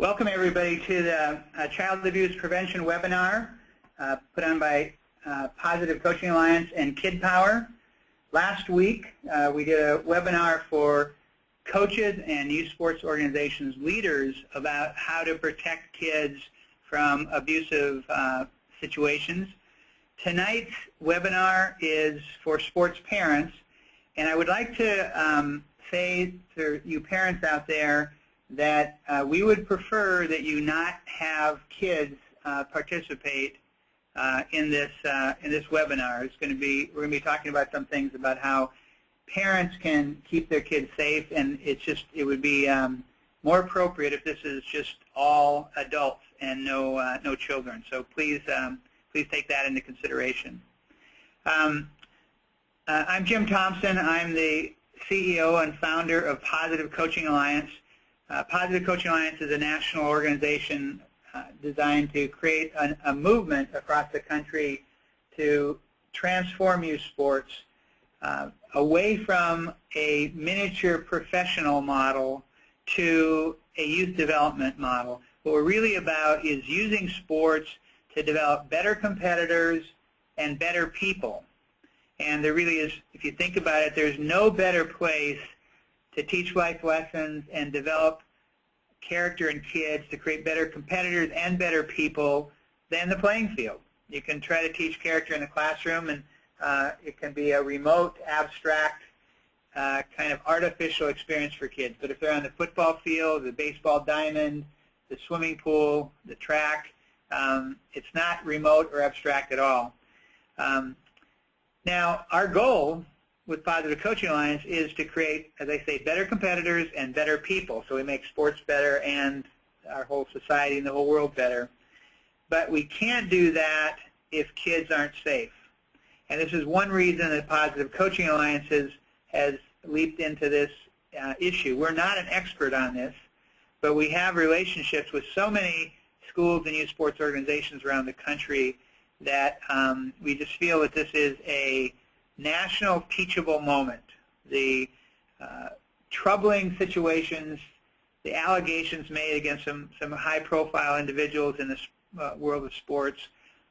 Welcome everybody to the Child Abuse Prevention webinar put on by Positive Coaching Alliance and Kidpower. Last week we did a webinar for coaches and youth sports organizations leaders about how to protect kids from abusive situations. Tonight's webinar is for sports parents, and I would like to say to you parents out there that we would prefer that you not have kids participate in this webinar. We're going to be talking about some things about how parents can keep their kids safe, and it would be more appropriate if this is just all adults and no children. So please take that into consideration. I'm Jim Thompson. I'm the CEO and founder of Positive Coaching Alliance. Positive Coaching Alliance is a national organization designed to create a movement across the country to transform youth sports away from a miniature professional model to a youth development model. What we're really about is using sports to develop better competitors and better people. And there really is, if you think about it, there's no better place to teach life lessons and develop character in kids to create better competitors and better people than the playing field. You can try to teach character in the classroom, and it can be a remote, abstract, kind of artificial experience for kids. But if they're on the football field, the baseball diamond, the swimming pool, the track, it's not remote or abstract at all. Now, our goal with Positive Coaching Alliance is to create, as I say, better competitors and better people, so we make sports better and our whole society and the whole world better. But we can't do that if kids aren't safe. And this is one reason that Positive Coaching Alliance has leaped into this issue. We're not an expert on this, but we have relationships with so many schools and youth sports organizations around the country that we just feel that this is a national teachable moment. The troubling situations, the allegations made against some high-profile individuals in this world of sports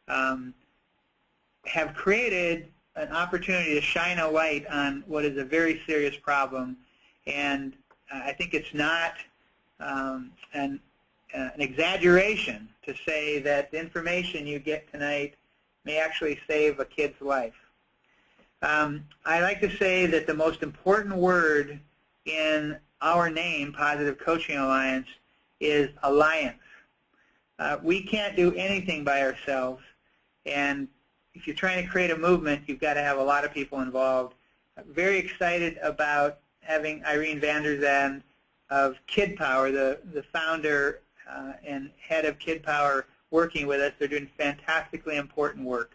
have created an opportunity to shine a light on what is a very serious problem. And I think it's not an exaggeration to say that the information you get tonight may actually save a kid's life. I like to say that the most important word in our name, Positive Coaching Alliance, is alliance. We can't do anything by ourselves, and if you're trying to create a movement, you've got to have a lot of people involved. I'm very excited about having Irene Zande of Kidpower, the founder and head of Kidpower, working with us. They're doing fantastically important work.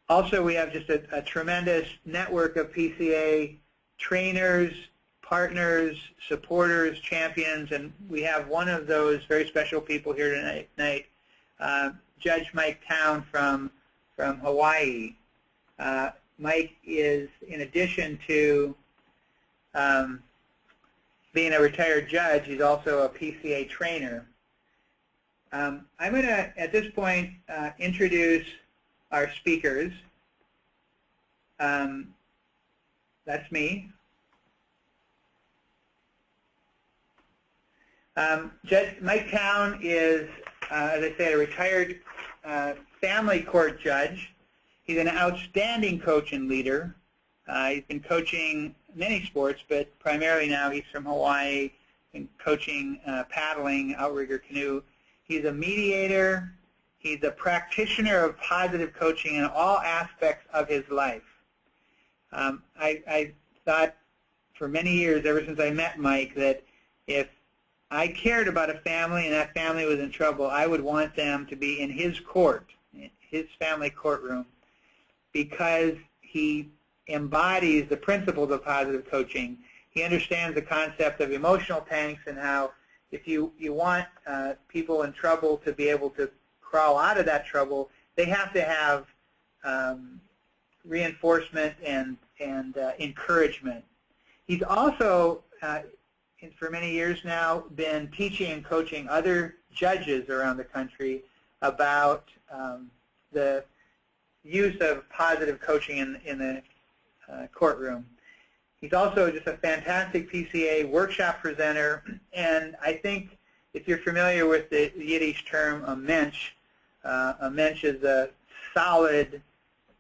Also, we have just a tremendous network of PCA trainers, partners, supporters, champions, and we have one of those very special people here tonight, Judge Mike Town from Hawaii. Mike is, in addition to being a retired judge, he's also a PCA trainer. I'm going to, at this point, introduce our speakers. That's me. Judge Mike Town is, as I said, a retired family court judge. He's an outstanding coach and leader. He's been coaching many sports, but primarily now he's from Hawaii, been coaching paddling, outrigger canoe. He's a mediator. He's a practitioner of positive coaching in all aspects of his life. I thought for many years, ever since I met Mike, that if I cared about a family and that family was in trouble, I would want them to be in his court, his family courtroom, because he embodies the principles of positive coaching. He understands the concept of emotional tanks and how if you want people in trouble to be able to crawl out of that trouble, they have to have reinforcement and encouragement. He's also for many years now, been teaching and coaching other judges around the country about the use of positive coaching in the courtroom. He's also just a fantastic PCA workshop presenter, and I think if you're familiar with the Yiddish term a mensch is a solid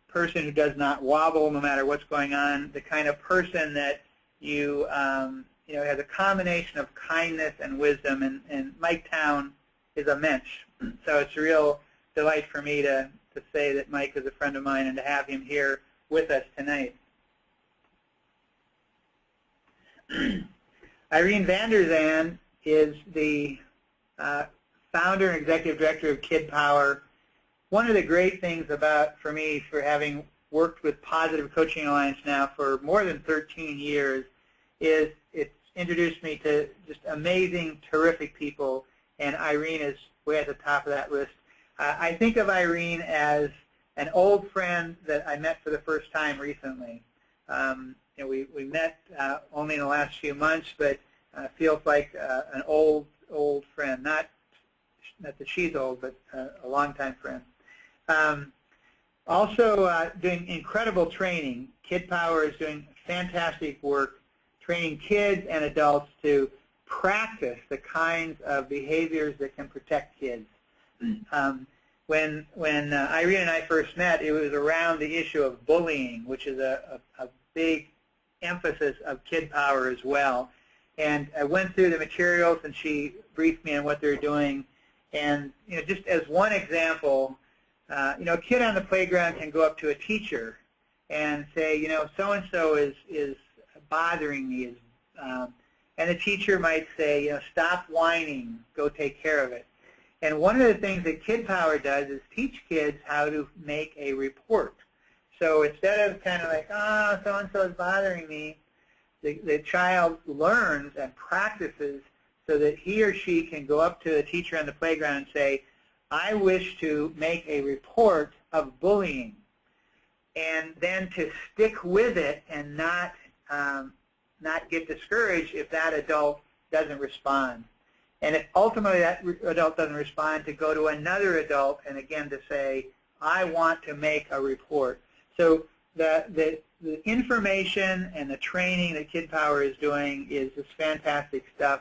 person who does not wobble no matter what's going on, the kind of person that you know, has a combination of kindness and wisdom, and Mike Town is a mensch. So it's a real delight for me to say that Mike is a friend of mine and to have him here with us tonight. Irene Zande is the founder and executive director of Kidpower. One of the great things for me, for having worked with Positive Coaching Alliance now for more than 13 years, is it's introduced me to just amazing, terrific people, and Irene is way at the top of that list. I think of Irene as an old friend that I met for the first time recently. You know, we met only in the last few months, but feels like an old friend. Not that she's old, but a longtime friend. Also doing incredible training. Kidpower is doing fantastic work training kids and adults to practice the kinds of behaviors that can protect kids. When Irene and I first met, it was around the issue of bullying, which is a big emphasis of Kidpower as well. And I went through the materials, and she briefed me on what they're doing. And you know, just as one example, you know, a kid on the playground can go up to a teacher and say, you know, so-and-so is bothering me. And the teacher might say, you know, stop whining, go take care of it. And one of the things that Kidpower does is teach kids how to make a report. So instead of kind of like, oh, so-and-so is bothering me, the child learns and practices so that he or she can go up to the teacher on the playground and say, I wish to make a report of bullying, and then to stick with it and not get discouraged if that adult doesn't respond. And if ultimately that adult doesn't respond, to go to another adult and again to say, I want to make a report. So the information and the training that Kidpower is doing is just fantastic stuff.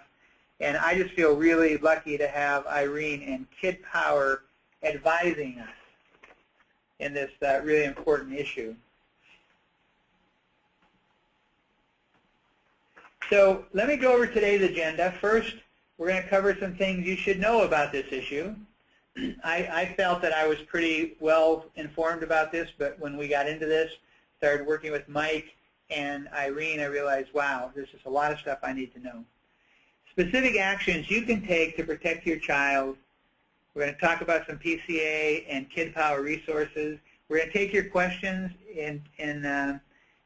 And I just feel really lucky to have Irene and Kidpower advising us in this really important issue. So let me go over today's agenda. First, we're going to cover some things you should know about this issue. I felt that I was pretty well informed about this, but when we got into this, started working with Mike and Irene, I realized, wow, there's just a lot of stuff I need to know. Specific actions you can take to protect your child. We're going to talk about some PCA and Kidpower resources. We're going to take your questions, and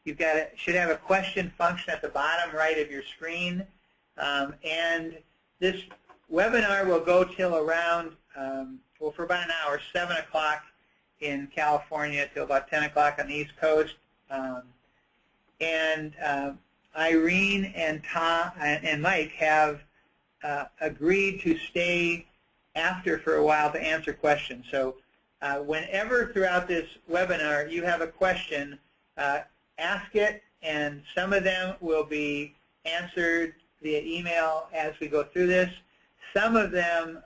you've got should have a question function at the bottom right of your screen. And this webinar will go till around, well, for about an hour, 7 o'clock in California till about 10 o'clock on the East Coast. Irene and Tom and Mike have agreed to stay after for a while to answer questions. So whenever throughout this webinar you have a question, ask it, and some of them will be answered via email as we go through this. Some of them,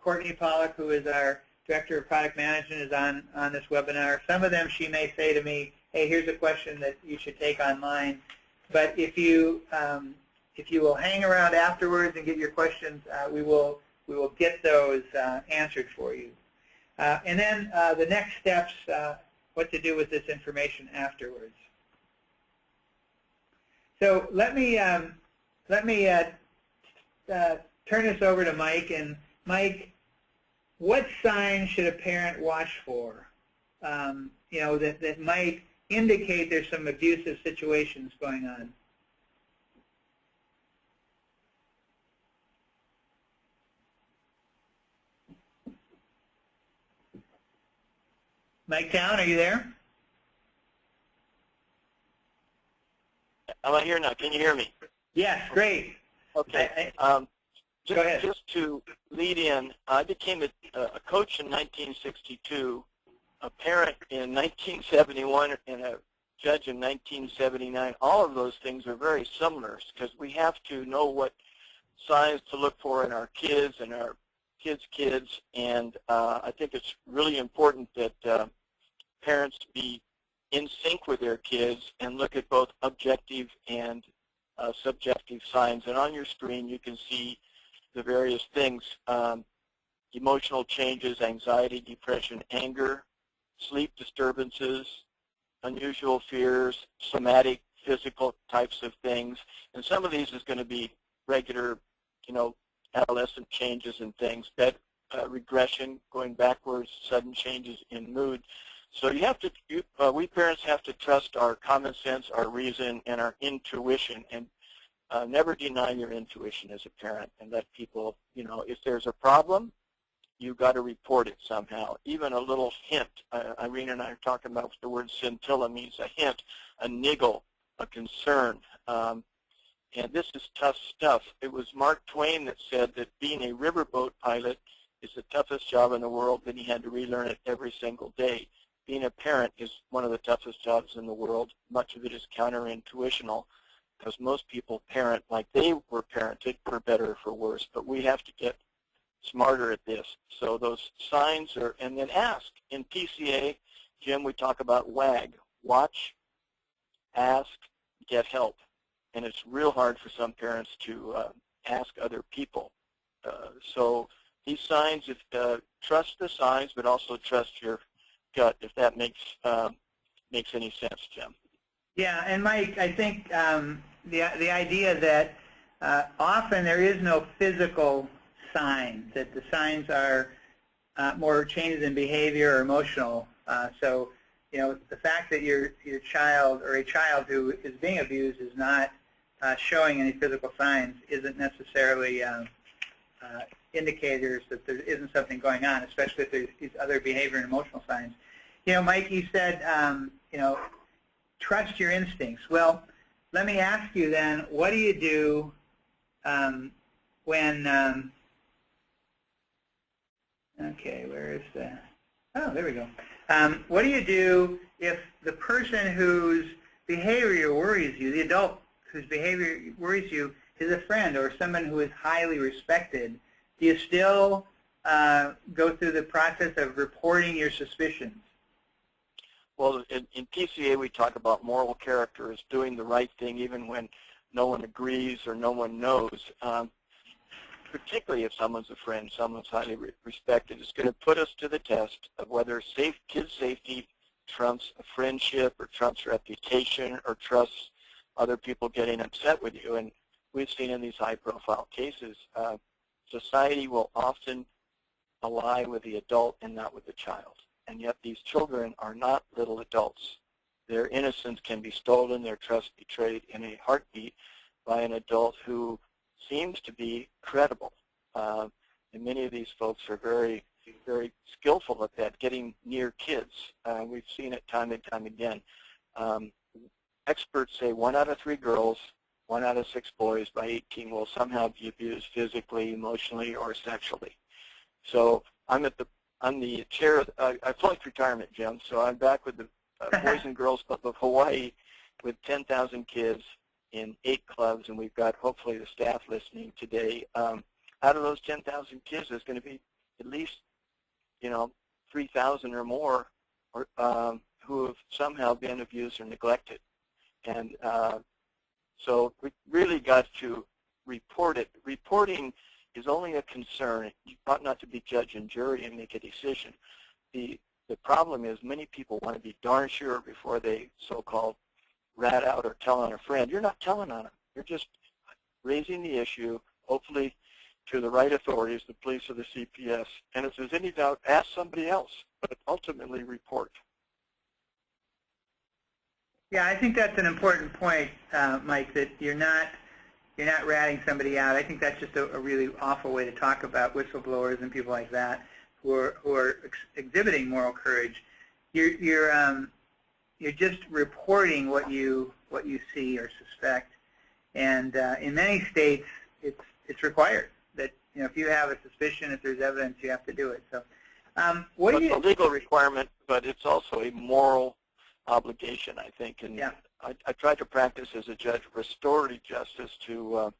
Courtney Pollock, who is our Director of Product Management, is on this webinar. Some of them she may say to me, hey, here's a question that you should take online. But if you will hang around afterwards and get your questions, we will get those answered for you. And then the next steps, what to do with this information afterwards. So let me turn this over to Mike. And Mike, what signs should a parent watch for? You know, that might indicate there's some abusive situations going on. Mike Town, are you there? I'm here now. Can you hear me? Yes, great. Okay. Go ahead. Just to lead in, I became a coach in 1962, a parent in 1971, and a judge in 1979. All of those things are very similar because we have to know what signs to look for in our kids and our kids' kids, and I think it's really important that parents be in sync with their kids and look at both objective and subjective signs. And on your screen you can see the various things: emotional changes, anxiety, depression, anger, sleep disturbances, unusual fears, somatic, physical types of things. And some of these is going to be regular, adolescent changes and things, that regression, going backwards, sudden changes in mood. So you have to, we parents have to trust our common sense, our reason, and our intuition, and never deny your intuition as a parent, and let people, if there's a problem, you got to report it somehow. Even a little hint. Irene and I are talking about the word scintilla means a hint, a niggle, a concern. And this is tough stuff. It was Mark Twain that said that being a riverboat pilot is the toughest job in the world, and he had to relearn it every single day. Being a parent is one of the toughest jobs in the world. Much of it is counterintuitional, because most people parent like they were parented, for better or for worse. But we have to get smarter at this. So those signs are, and then ask. In PCA, Jim, we talk about WAG, watch, ask, get help. And it's real hard for some parents to ask other people. So these signs, trust the signs, but also trust your gut, if that makes any sense, Jim. Yeah, and Mike, I think the idea that often there is no physical sign, that the signs are more changes in behavior or emotional. So, the fact that your child or a child who is being abused is not showing any physical signs isn't necessarily indicators that there isn't something going on, especially if there's these other behavior and emotional signs. Mike, you said, trust your instincts. Well, let me ask you then, what do you do when, okay, where is the, oh, there we go. What do you do if the person whose behavior worries you, the adult whose behavior worries you, is a friend or someone who is highly respected? Do you still go through the process of reporting your suspicions? Well, in PCA we talk about moral character as doing the right thing even when no one agrees or no one knows. Particularly if someone's a friend, someone's highly respected. It's going to put us to the test of whether kid safety trumps a friendship or trumps reputation or trusts other people getting upset with you. And we've seen in these high-profile cases, society will often ally with the adult and not with the child. And yet these children are not little adults. Their innocence can be stolen, their trust betrayed in a heartbeat by an adult who seems to be credible. And many of these folks are very, very skillful at that, getting near kids. We've seen it time and time again. Experts say 1 out of 3 girls, 1 out of 6 boys by 18 will somehow be abused physically, emotionally, or sexually. So I'm the chair. I flunked retirement, Jim, so I'm back with the Boys and Girls Club of Hawaii with 10,000 kids in 8 clubs, and we've got hopefully the staff listening today. Out of those 10,000 kids, there's going to be at least 3,000 or more who have somehow been abused or neglected. And so we really got to report it. Reporting is only a concern. You ought not to be judge and jury and make a decision. The problem is many people want to be darn sure before they so-called rat out or tell on a friend. You're not telling on them. You're just raising the issue, hopefully to the right authorities, the police or the CPS. And if there's any doubt, ask somebody else, but ultimately report. Yeah, I think that's an important point, Mike, that you're not ratting somebody out. I think that's just a really awful way to talk about whistleblowers and people like that who are exhibiting moral courage. You're just reporting what you see or suspect. And in many states, it's required that if you have a suspicion, if there's evidence, you have to do it. So, what do you? It's a legal requirement, but it's also a moral obligation, I think. And yeah. I try to practice as a judge restorative justice to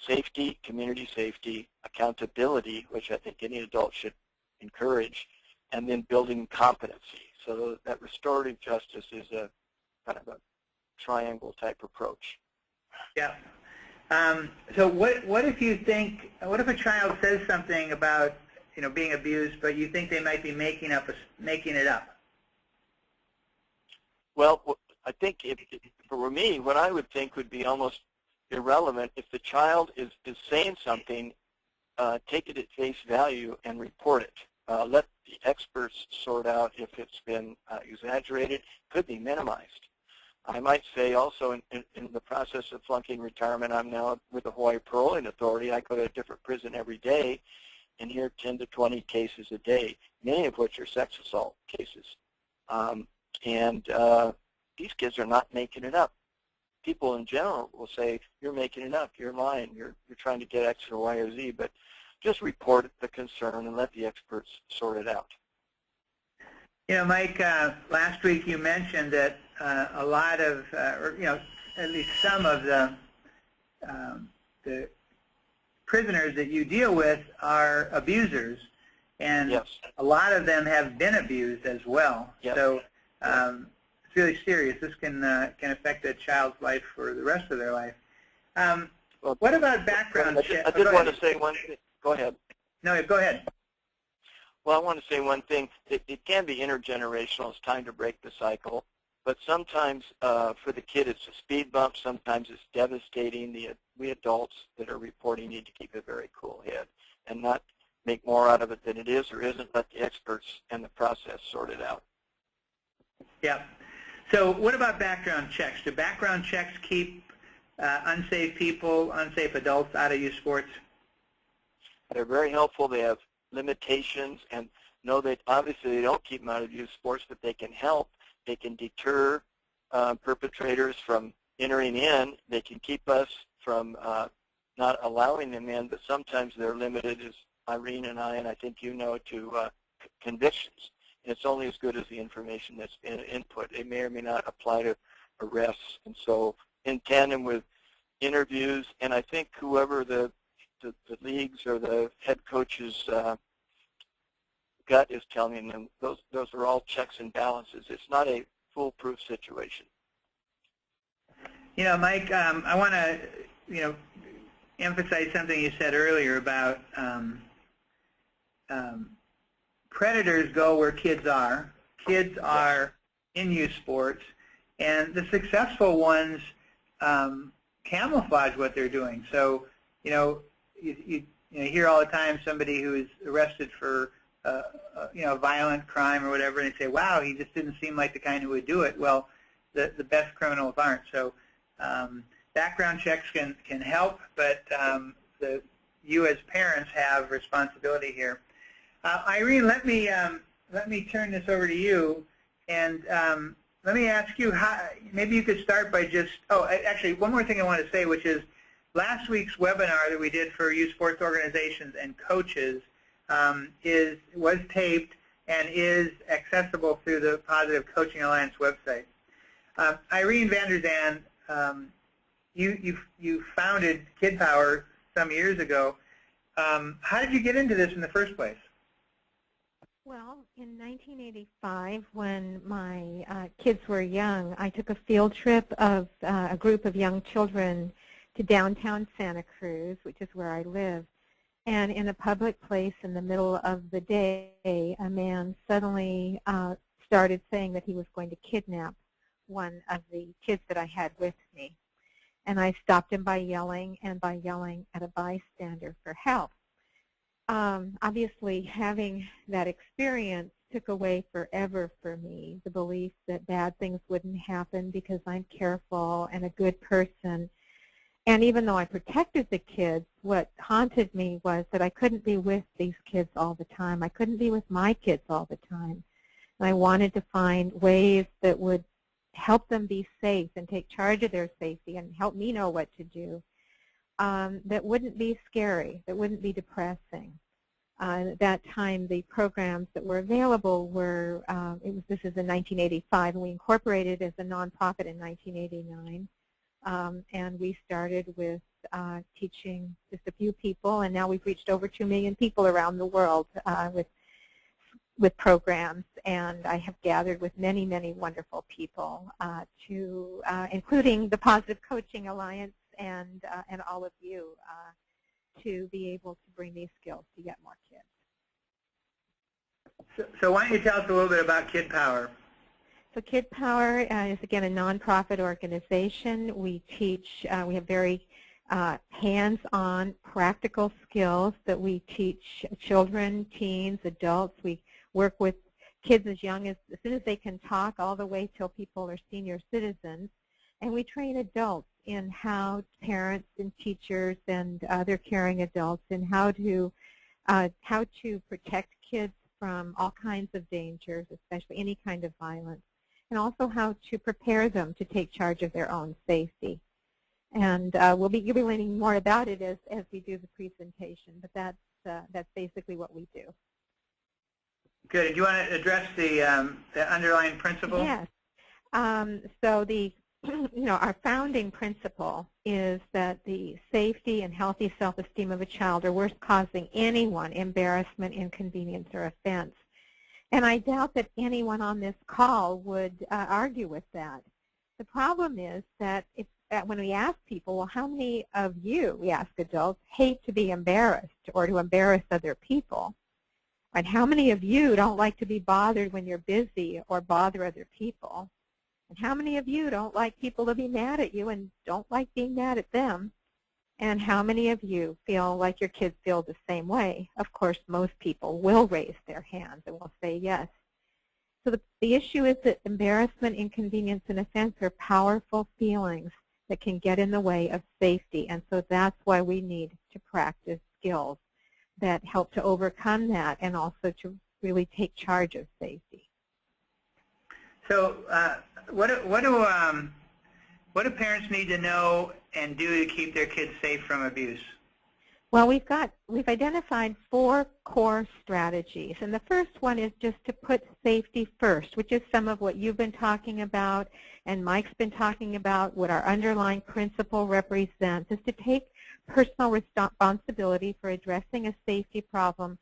safety, community safety, accountability, which I think any adult should encourage, and then building competency. So that restorative justice is a kind of a triangle type approach. Yeah. So what if you think, what if a child says something about being abused, but you think they might be making it up? Well, I think for me, what I would think would be almost irrelevant. If the child is saying something, take it at face value and report it. Let the experts sort out if it's been exaggerated, could be minimized. I might say also in the process of flunking retirement, I'm now with the Hawaii Paroling Authority. I go to a different prison every day and hear 10 to 20 cases a day, many of which are sex assault cases. These kids are not making it up. People in general will say, you're making it up, you're lying, you're trying to get X or Y or Z, but just report the concern and let the experts sort it out. Mike, last week you mentioned that a lot of, at least some of the prisoners that you deal with are abusers, and yes. A lot of them have been abused as well. Yes. So it's really serious. This can affect a child's life for the rest of their life. Well, what about background check? I did want to say one thing. Go ahead. No, go ahead. Well, I want to say one thing. It can be intergenerational. It's time to break the cycle. But sometimes for the kid it's a speed bump. Sometimes it's devastating. We adults that are reporting need to keep a very cool head and not make more out of it than it is or isn't. Let the experts and the process sort it out. Yeah. So what about background checks? Do background checks keep unsafe people, unsafe adults out of youth sports? They're very helpful. They have limitations, and know that obviously they don't keep them out of youth sports, but they can help. They can deter perpetrators from entering in. They can keep us from not allowing them in, but sometimes they're limited, as Irene and I think to convictions. And it's only as good as the information that's been input. They may or may not apply to arrests. And so in tandem with interviews, and I think whoever the leagues or the head coach's gut is telling them, those are all checks and balances. It's not a foolproof situation. Mike, I want to, emphasize something you said earlier about predators go where kids are. Kids are in youth sports, and the successful ones camouflage what they're doing. So, you hear all the time somebody who is arrested for a violent crime or whatever, and they say, wow, he just didn't seem like the kind who would do it. Well, the best criminals aren't. So background checks can help, but you as parents have responsibility here. Irene, let me turn this over to you, and let me ask you how. Maybe you could start by just. Oh, actually, one more thing I want to say, which is last week's webinar that we did for youth sports organizations and coaches was taped and is accessible through the Positive Coaching Alliance website. Irene van der Zande, you founded Kidpower some years ago. How did you get into this in the first place? Well, in 1985, when my kids were young, I took a field trip of a group of young children to downtown Santa Cruz, which is where I live. And in a public place in the middle of the day, a man suddenly started saying that he was going to kidnap one of the kids that I had with me. And I stopped him by yelling at a bystander for help. Obviously, having that experience took away forever for me the belief that bad things wouldn't happen because I'm careful and a good person. And even though I protected the kids, what haunted me was that I couldn't be with these kids all the time. I couldn't be with my kids all the time. And I wanted to find ways that would help them be safe and take charge of their safety and help me know what to do. that wouldn't be scary, that wouldn't be depressing. At that time, the programs that were available were, this is in 1985, and we incorporated as a nonprofit in 1989. And we started with teaching just a few people, and now we've reached over 2 million people around the world with programs. And I have gathered with many, many wonderful people, including the Positive Coaching Alliance and all of you, to be able to bring these skills to yet more kids. So why don't you tell us a little bit about Kidpower? So Kidpower is, again, a nonprofit organization. We teach, we have very hands-on practical skills that we teach children, teens, adults. We work with kids as young as soon as they can talk all the way till people are senior citizens. And we train adults in how parents and teachers and other caring adults in how to protect kids from all kinds of dangers, especially any kind of violence, and also how to prepare them to take charge of their own safety. And you'll be learning more about it as we do the presentation, but that's basically what we do. Good. Do you want to address the underlying principle? Yes. So our founding principle is that the safety and healthy self-esteem of a child are worth causing anyone embarrassment, inconvenience, or offense. And I doubt that anyone on this call would argue with that. The problem is that when we ask people, well, how many of you, we ask adults, hate to be embarrassed or to embarrass other people? And how many of you don't like to be bothered when you're busy or bother other people? And how many of you don't like people to be mad at you and don't like being mad at them? And how many of you feel like your kids feel the same way? Of course, most people will raise their hands and will say yes. So the issue is that embarrassment, inconvenience, and offense are powerful feelings that can get in the way of safety. And so that's why we need to practice skills that help to overcome that and also to really take charge of safety. So what do parents need to know and do to keep their kids safe from abuse? Well, we've identified 4 core strategies, and the first one is just to put safety first, which is some of what you've been talking about and Mike's been talking about, what our underlying principle represents, is to take personal responsibility for addressing a safety problem.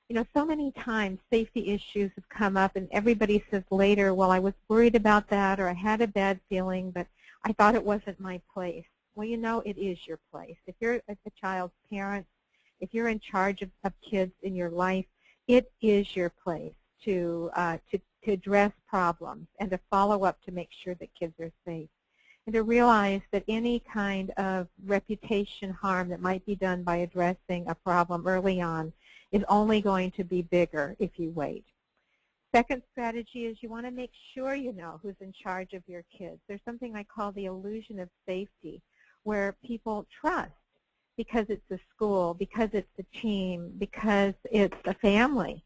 You know, so many times safety issues have come up and everybody says later, well, I was worried about that, or I had a bad feeling, but I thought it wasn't my place. Well, you know, it is your place. If you're a child's parent, if you're in charge of kids in your life, it is your place to address problems and to follow up to make sure that kids are safe. And to realize that any kind of reputation harm that might be done by addressing a problem early on is only going to be bigger if you wait. Second strategy is you want to make sure you know who's in charge of your kids. There's something I call the illusion of safety, where people trust because it's a school, because it's a team, because it's a family.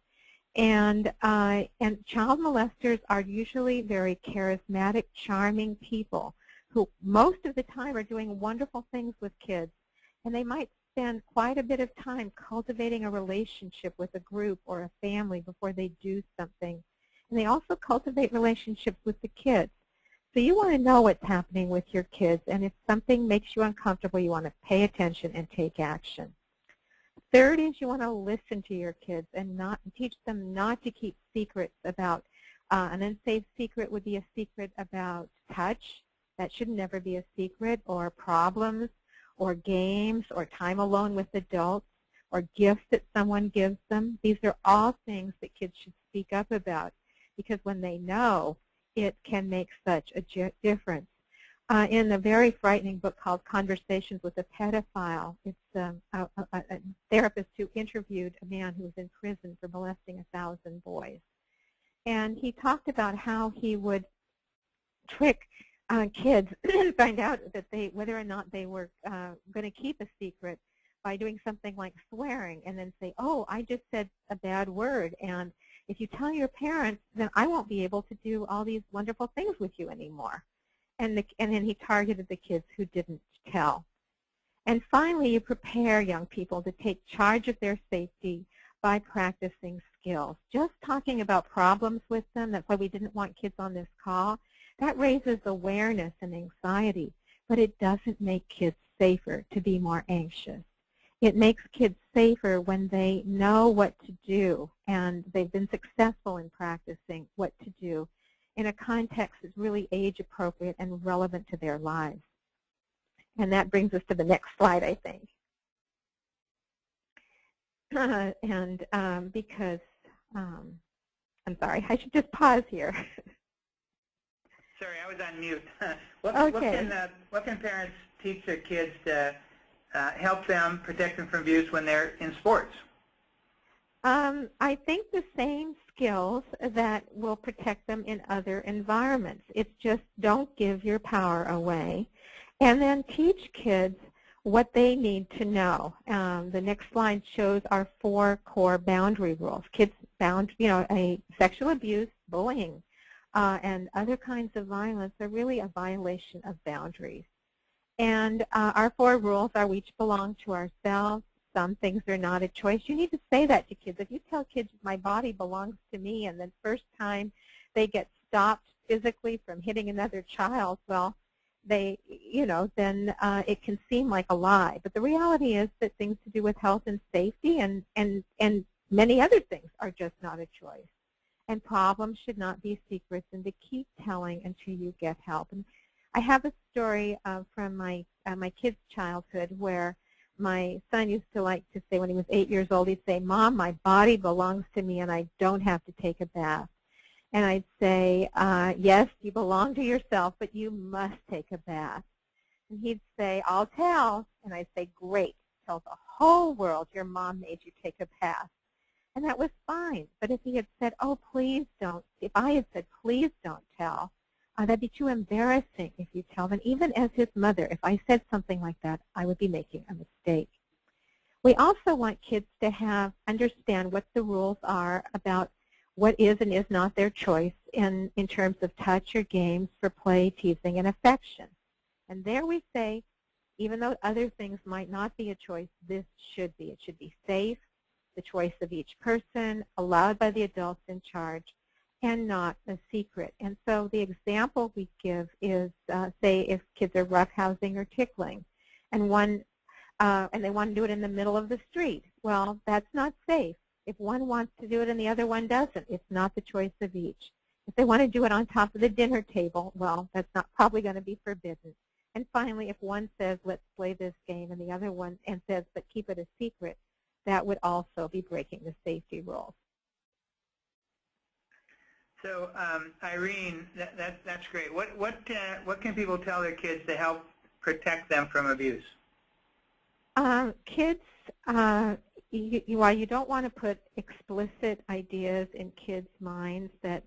And child molesters are usually very charismatic, charming people who most of the time are doing wonderful things with kids. And they might spend quite a bit of time cultivating a relationship with a group or a family before they do something. And they also cultivate relationships with the kids. So you want to know what's happening with your kids, and if something makes you uncomfortable, you want to pay attention and take action. Third is you want to listen to your kids and teach them not to keep secrets about, an unsafe secret would be a secret about touch. That should never be a secret, or problems, or games, or time alone with adults, or gifts that someone gives them. These are all things that kids should speak up about, because when they know, it can make such a difference. In a very frightening book called Conversations with a Pedophile, it's a therapist who interviewed a man who was in prison for molesting 1,000 boys. And he talked about how he would trick kids and find out that whether or not they were going to keep a secret by doing something like swearing, and then say, oh, I just said a bad word, and if you tell your parents, then I won't be able to do all these wonderful things with you anymore. And then he targeted the kids who didn't tell. And finally, you prepare young people to take charge of their safety by practicing skills. Just talking about problems with them, that's why we didn't want kids on this call, that raises awareness and anxiety, but it doesn't make kids safer to be more anxious. It makes kids safer when they know what to do and they've been successful in practicing what to do in a context that's really age appropriate and relevant to their lives. And that brings us to the next slide, I think. Because, I'm sorry, I should just pause here. Sorry, I was on mute. Okay. What can parents teach their kids to help them, protect them from abuse when they're in sports? I think the same skills that will protect them in other environments. It's just don't give your power away. And then teach kids what they need to know. The next slide shows our 4 core boundary rules. Kids bound, sexual abuse, bullying, and other kinds of violence are really a violation of boundaries. And our 4 rules are we each belong to ourselves. Some things are not a choice. You need to say that to kids. If you tell kids my body belongs to me and the first time they get stopped physically from hitting another child, well, then it can seem like a lie. But the reality is that things to do with health and safety and many other things are just not a choice. And problems should not be secrets, and to keep telling until you get help. And I have a story from my kid's childhood where my son used to like to say when he was 8 years old, he'd say, "Mom, my body belongs to me and I don't have to take a bath." And I'd say, "Yes, you belong to yourself, but you must take a bath." And he'd say, "I'll tell." And I'd say, "Great, tell the whole world your mom made you take a bath." And that was fine. But if he had said, "Oh, please don't," if I had said, "Please don't tell," that'd be too embarrassing if you tell them. Even as his mother, if I said something like that, I would be making a mistake. We also want kids to understand what the rules are about what is and is not their choice in terms of touch or games for play, teasing, and affection. And there we say, even though other things might not be a choice, this should be. It should be safe, the choice of each person, allowed by the adults in charge, and not a secret. And so the example we give is, say, if kids are roughhousing or tickling, and they want to do it in the middle of the street. Well, that's not safe. If one wants to do it and the other one doesn't, it's not the choice of each. If they want to do it on top of the dinner table, well, that's not probably going to be forbidden. And finally, if one says, "Let's play this game," and the other one says, "But keep it a secret," that would also be breaking the safety rules. So, Irene, that's great. What can people tell their kids to help protect them from abuse? Kids, while you don't want to put explicit ideas in kids' minds that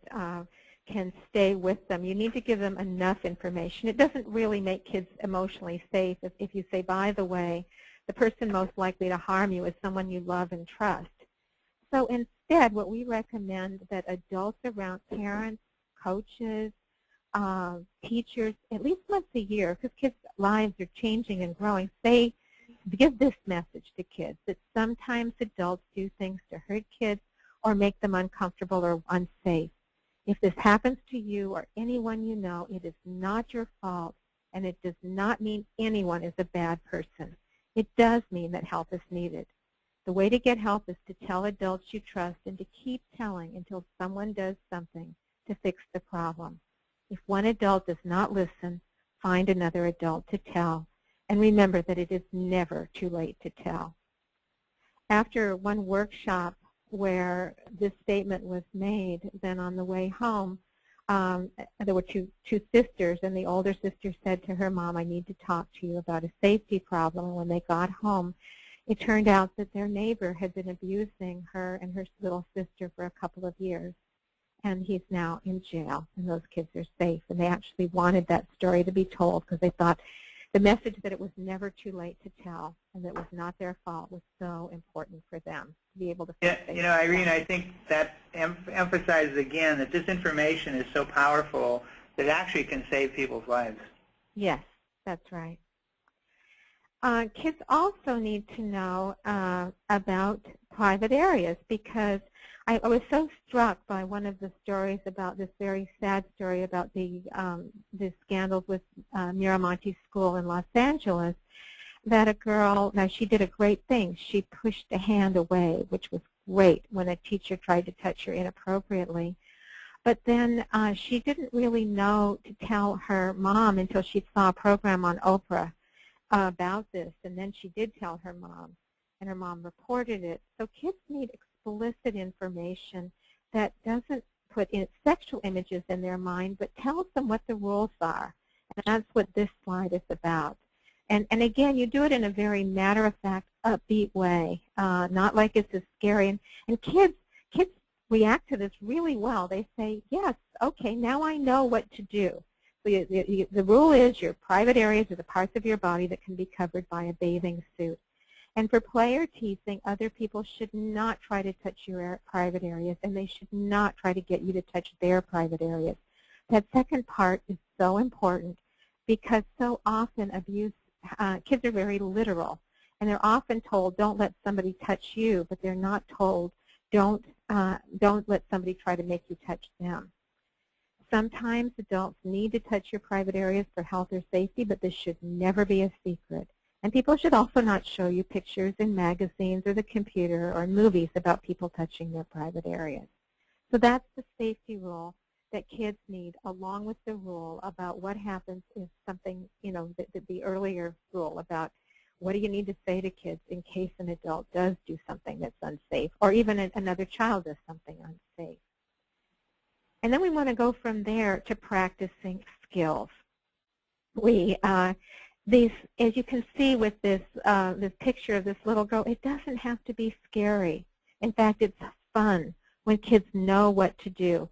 can stay with them, you need to give them enough information. It doesn't really make kids emotionally safe if you say, "By the way, the person most likely to harm you is someone you love and trust." So instead, what we recommend that adults around parents, coaches, teachers, at least once a year, because kids' lives are changing and growing, give this message to kids, that sometimes adults do things to hurt kids or make them uncomfortable or unsafe. If this happens to you or anyone you know, it is not your fault, and it does not mean anyone is a bad person. It does mean that help is needed. The way to get help is to tell adults you trust and to keep telling until someone does something to fix the problem. If one adult does not listen, find another adult to tell. And remember that it is never too late to tell. After one workshop where this statement was made, then on the way home, there were two sisters, and the older sister said to her mom, "I need to talk to you about a safety problem." And when they got home, it turned out that their neighbor had been abusing her and her little sister for a couple of years. And he's now in jail, and those kids are safe. And they actually wanted that story to be told because they thought the message that it was never too late to tell and that it was not their fault was so important for them to be able to feel safe. You know, Irene, I think that emphasizes again that this information is so powerful that it actually can save people's lives. Yes, that's right. Kids also need to know about private areas, because I was so struck by one of the stories about this very sad story about the scandals with Miramonte School in Los Angeles, that a girl, now she did a great thing. She pushed a hand away, which was great when a teacher tried to touch her inappropriately. But then she didn't really know to tell her mom until she saw a program on Oprah about this, and then she did tell her mom, and her mom reported it. So kids need explicit information that doesn't put in sexual images in their mind, but tells them what the rules are. And that's what this slide is about. And again, you do it in a very matter-of-fact, upbeat way, not like it's as scary. And kids react to this really well. They say, yes, okay, now I know what to do. So the rule is your private areas are the parts of your body that can be covered by a bathing suit. And for play or teasing, other people should not try to touch your private areas, and they should not try to get you to touch their private areas. That second part is so important, because so often kids are very literal, and they're often told, don't let somebody touch you, but they're not told, don't let somebody try to make you touch them. Sometimes adults need to touch your private areas for health or safety, but this should never be a secret. And people should also not show you pictures in magazines or the computer or movies about people touching their private areas. So that's the safety rule that kids need, along with the rule about what happens if something, the earlier rule about what do you need to say to kids in case an adult does do something that's unsafe, or even another child does something unsafe. And then we want to go from there to practicing skills. As you can see with this picture of this little girl, it doesn't have to be scary. In fact, it's fun when kids know what to do.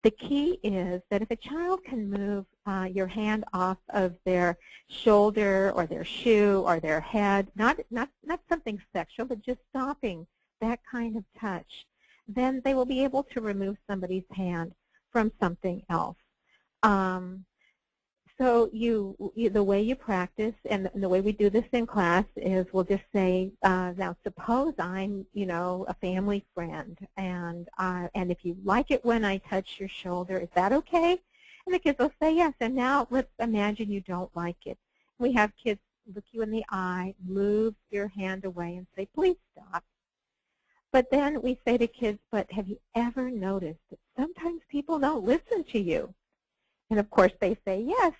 The key is that if a child can move your hand off of their shoulder or their shoe or their head, not something sexual, but just stopping that kind of touch, then they will be able to remove somebody's hand from something else. So the way you practice, and the way we do this in class, is we'll just say, now suppose I'm, a family friend, and if you like it when I touch your shoulder, is that okay? And the kids will say yes. And now let's imagine you don't like it. We have kids look you in the eye, move your hand away, and say, please stop. But then we say to kids, but have you ever noticed that sometimes people don't listen to you? And of course they say yes.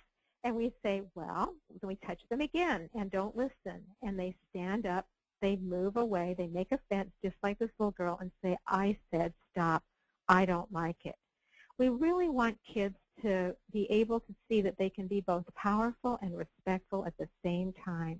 And we say, well, then we touch them again and don't listen. And they stand up, they move away, they make a fence just like this little girl and say, I said stop, I don't like it. We really want kids to be able to see that they can be both powerful and respectful at the same time.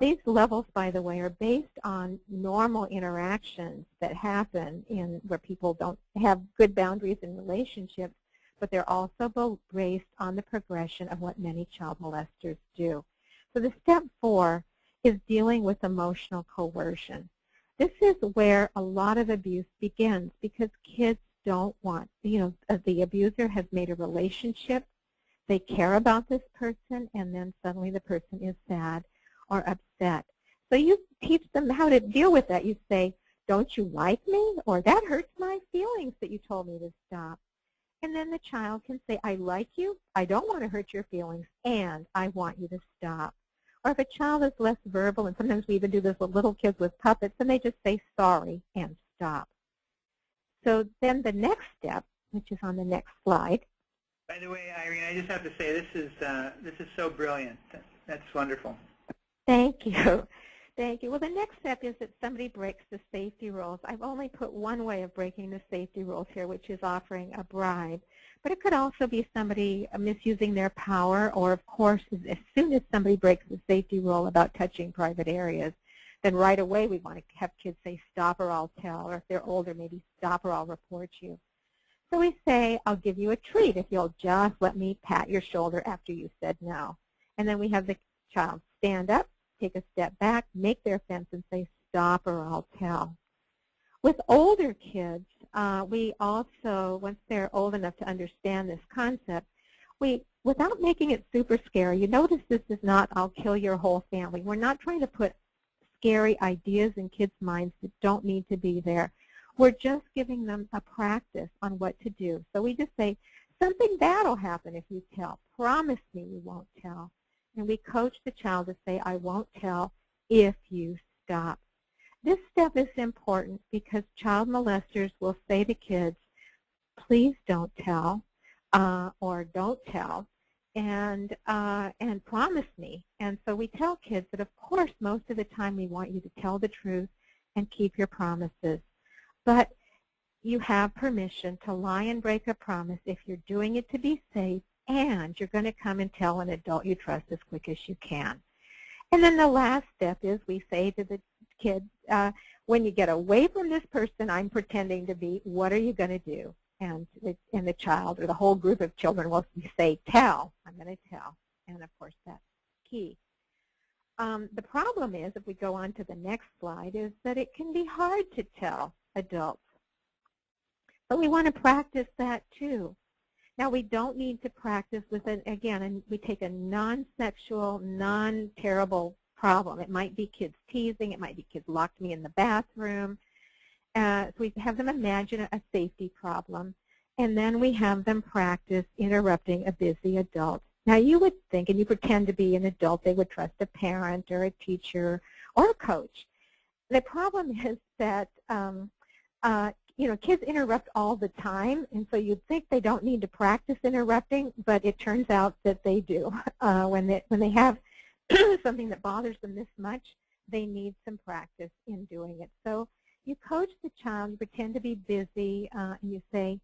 These levels, by the way, are based on normal interactions that happen where people don't have good boundaries in relationships, but they're also based on the progression of what many child molesters do. So the step 4 is dealing with emotional coercion. This is where a lot of abuse begins, because kids don't want, the abuser has made a relationship, they care about this person, and then suddenly the person is sad or upset. So you teach them how to deal with that. You say, don't you like me? Or that hurts my feelings that you told me to stop. And then the child can say, I like you, I don't want to hurt your feelings, and I want you to stop. Or if a child is less verbal, and sometimes we even do this with little kids with puppets, and they just say sorry and stop. So then the next step, which is on the next slide. By the way, Irene, I just have to say this is so brilliant. That's wonderful. Thank you. Thank you. Well, the next step is that somebody breaks the safety rules. I've only put one way of breaking the safety rules here, which is offering a bribe. But it could also be somebody misusing their power, or, of course, as soon as somebody breaks the safety rule about touching private areas, then right away we want to have kids say, stop or I'll tell, or if they're older, maybe stop or I'll report you. So we say, I'll give you a treat if you'll just let me pat your shoulder after you said no. And then we have the child stand up, take a step back, make their fence, and say, stop or I'll tell. With older kids, we also, once they're old enough to understand this concept, we without making it super scary. You notice this is not, I'll kill your whole family. We're not trying to put scary ideas in kids' minds that don't need to be there. We're just giving them a practice on what to do. So we just say, something bad will happen if you tell. Promise me you won't tell. And we coach the child to say, I won't tell if you stop. This step is important because child molesters will say to kids, please don't tell, or don't tell, and promise me. And so we tell kids that, of course, most of the time we want you to tell the truth and keep your promises. But you have permission to lie and break a promise if you're doing it to be safe, and you're going to come and tell an adult you trust as quick as you can. And then the last step is we say to the kid, when you get away from this person I'm pretending to be, what are you going to do? And the child or the whole group of children will say, tell. I'm going to tell. And, of course, that's key. The problem is, if we go on to the next slide, is that it can be hard to tell adults. But we want to practice that, too. Now, we don't need to practice with it, again, and we take a non-sexual, non-terrible problem. It might be kids teasing. It might be kids locked me in the bathroom. So we have them imagine a safety problem, and then we have them practice interrupting a busy adult. Now, you would think, and you pretend to be an adult, they would trust a parent or a teacher or a coach. The problem is that kids interrupt all the time, and so you'd think they don't need to practice interrupting, but it turns out that they do. When they have something that bothers them this much, they need some practice in doing it. So you coach the child, you pretend to be busy, and you say,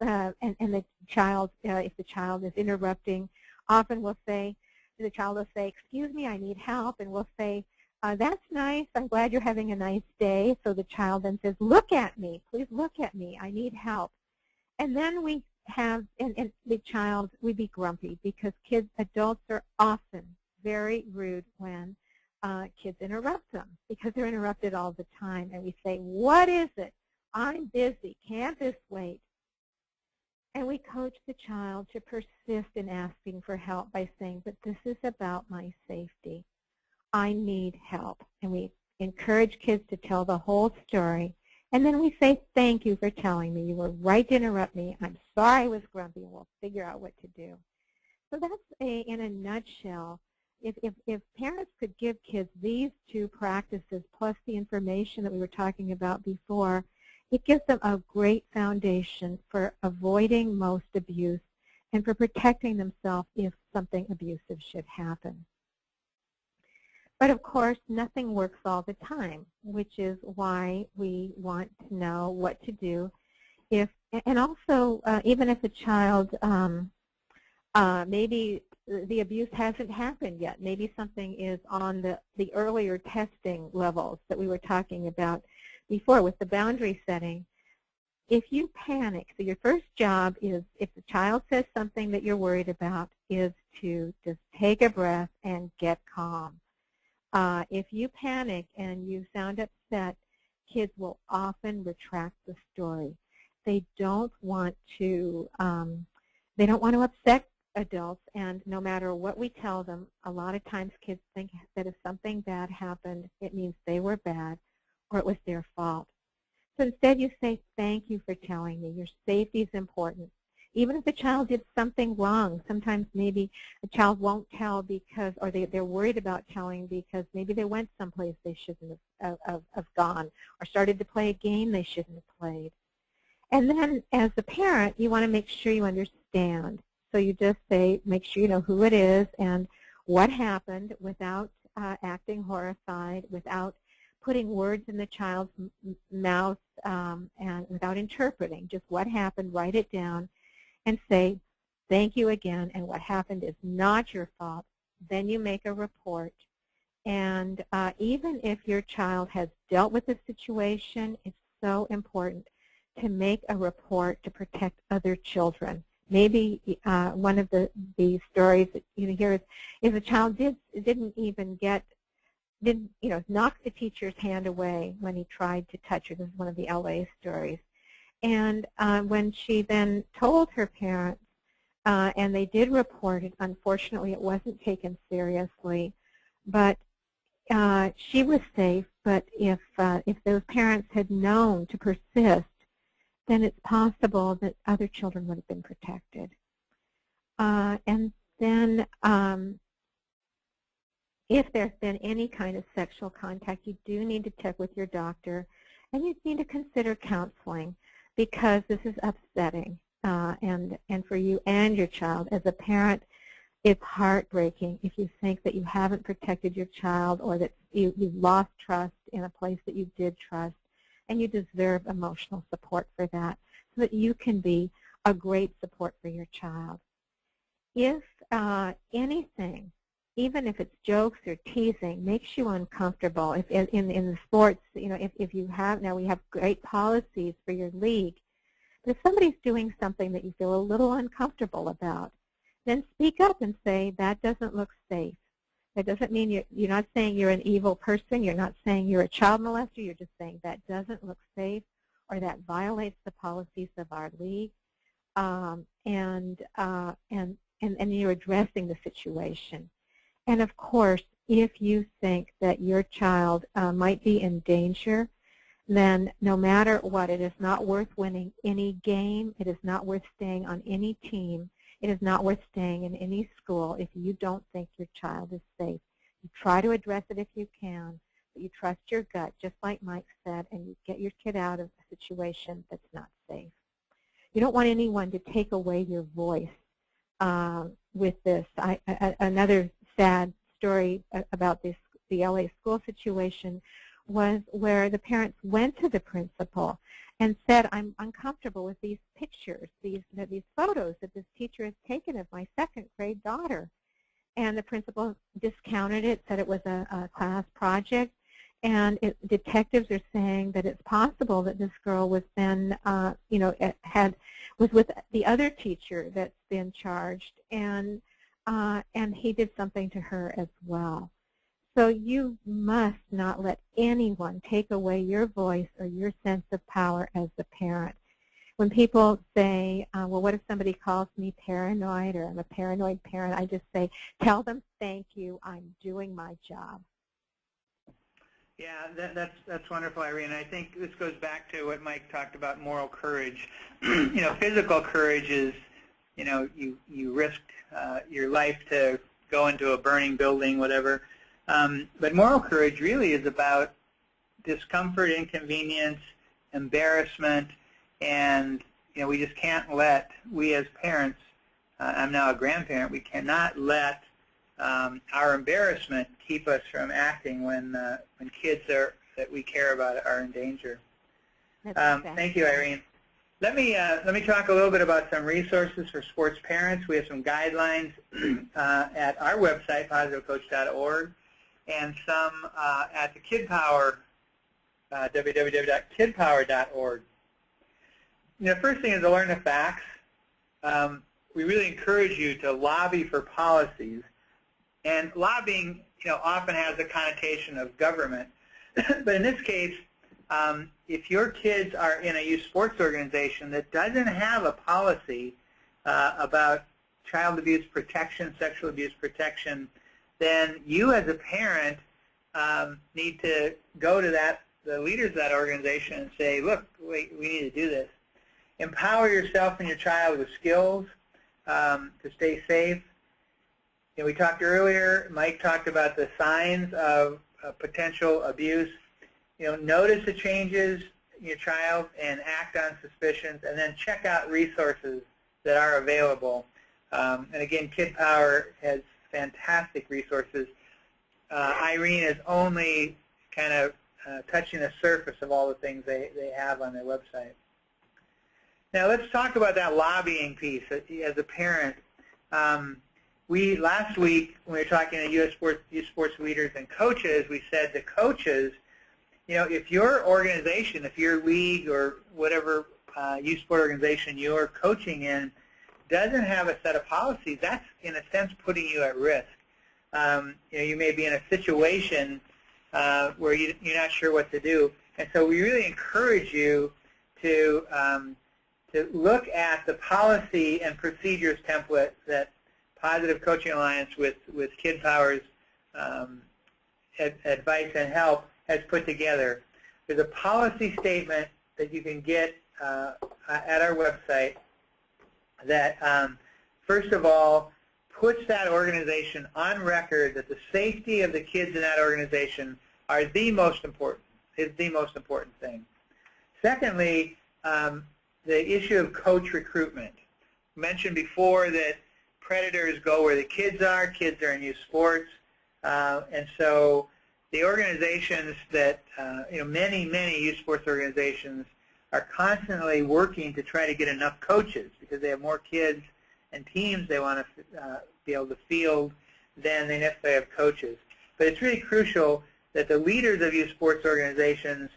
and the child, if the child is interrupting, often the child will say, excuse me, I need help, and we'll say, that's nice, I'm glad you're having a nice day. So the child then says, look at me, please look at me, I need help. And then we have, and the child would be grumpy because adults are often very rude when kids interrupt them because they're interrupted all the time. And we say, what is it? I'm busy, can't this wait? And we coach the child to persist in asking for help by saying, but this is about my safety. I need help. And we encourage kids to tell the whole story. And then we say, thank you for telling me. You were right to interrupt me. I'm sorry I was grumpy, and we'll figure out what to do. So that's in a nutshell. If parents could give kids these two practices plus the information that we were talking about before, it gives them a great foundation for avoiding most abuse and for protecting themselves if something abusive should happen. But of course, nothing works all the time, which is why we want to know what to do. And also, even if a child, maybe the abuse hasn't happened yet, maybe something is on the earlier testing levels that we were talking about before with the boundary setting. If you panic, so your first job is, if the child says something that you're worried about, is to just take a breath and get calm. If you panic and you sound upset, kids will often retract the story. They don't want to upset adults, and no matter what we tell them, a lot of times kids think that if something bad happened, it means they were bad or it was their fault. So instead you say, thank you for telling me. Your safety is important. Even if the child did something wrong, sometimes maybe a child won't tell because, or they're worried about telling because maybe they went someplace they shouldn't have gone, or started to play a game they shouldn't have played. And then as a parent, you want to make sure you understand. So you just say, make sure you know who it is and what happened without acting horrified, without putting words in the child's mouth, and without interpreting. Just what happened, write it down, and say, thank you again, and what happened is not your fault. Then you make a report. And even if your child has dealt with the situation, it's so important to make a report to protect other children. Maybe one of the stories that you hear is a child didn't knock the teacher's hand away when he tried to touch her. This is one of the LA stories. And when she then told her parents, and they did report it. Unfortunately, it wasn't taken seriously, but she was safe. But if those parents had known to persist, then it's possible that other children would have been protected. And then if there's been any kind of sexual contact, you do need to check with your doctor, and you need to consider counseling, because this is upsetting, and for you and your child. As a parent, it's heartbreaking if you think that you haven't protected your child, or that you've lost trust in a place that you did trust, and you deserve emotional support for that, so that you can be a great support for your child. If anything, even if it's jokes or teasing, makes you uncomfortable, if in the sports, if you have, now we have great policies for your league, but if somebody's doing something that you feel a little uncomfortable about, then speak up and say, that doesn't look safe. That doesn't mean you're not saying you're an evil person, you're not saying you're a child molester, you're just saying that doesn't look safe, or that violates the policies of our league, and you're addressing the situation. And of course, if you think that your child might be in danger, then no matter what, it is not worth winning any game, it is not worth staying on any team, it is not worth staying in any school if you don't think your child is safe. You try to address it if you can, but you trust your gut, just like Mike said, and you get your kid out of a situation that's not safe. You don't want anyone to take away your voice with this. Another sad story about the LA school situation was where the parents went to the principal and said, I'm uncomfortable with these pictures, these photos that this teacher has taken of my second grade daughter. And the principal discounted it, said it was a class project. And detectives are saying that it's possible that this girl was then, was with the other teacher that's been charged, and he did something to her as well. So you must not let anyone take away your voice or your sense of power as a parent. When people say, well, what if somebody calls me paranoid, or I'm a paranoid parent, I just say, tell them thank you, I'm doing my job. Yeah, that's wonderful, Irene. I think this goes back to what Mike talked about, moral courage. Physical courage is, you risked your life to go into a burning building, whatever. But moral courage really is about discomfort, inconvenience, embarrassment, and we just can't let, we as parents, I'm now a grandparent, we cannot let our embarrassment keep us from acting when kids that we care about are in danger. Thank you, Irene. Let me talk a little bit about some resources for sports parents. We have some guidelines at our website, positivecoach.org, and some at the Kidpower, www.kidpower.org. The first thing is to learn the facts. We really encourage you to lobby for policies. And lobbying, often has a connotation of government. But in this case, if your kids are in a youth sports organization that doesn't have a policy about child abuse protection, sexual abuse protection, then you as a parent need to go to the leaders of that organization and say, look, we need to do this. Empower yourself and your child with skills to stay safe. We talked earlier, Mike talked about the signs of potential abuse. Notice the changes in your child and act on suspicions, and then check out resources that are available. And again, Kidpower has fantastic resources. Irene is only kind of touching the surface of all the things they have on their website. Now let's talk about that lobbying piece as a parent. Last week, when we were talking to youth sports leaders and coaches, we said to coaches, if your organization, if your league or whatever youth sport organization you're coaching in doesn't have a set of policies, that's in a sense putting you at risk. You may be in a situation where you're not sure what to do, and so we really encourage you to to look at the policy and procedures template that Positive Coaching Alliance with Kidpower's advice and help has put together. There's a policy statement that you can get at our website that, first of all, puts that organization on record that the safety of the kids in that organization are the most important, is the most important thing. Secondly, the issue of coach recruitment. I mentioned before that predators go where the kids are in youth sports, and so the organizations that, many youth sports organizations are constantly working to try to get enough coaches because they have more kids and teams they want to be able to field than they necessarily have coaches. But it's really crucial that the leaders of youth sports organizations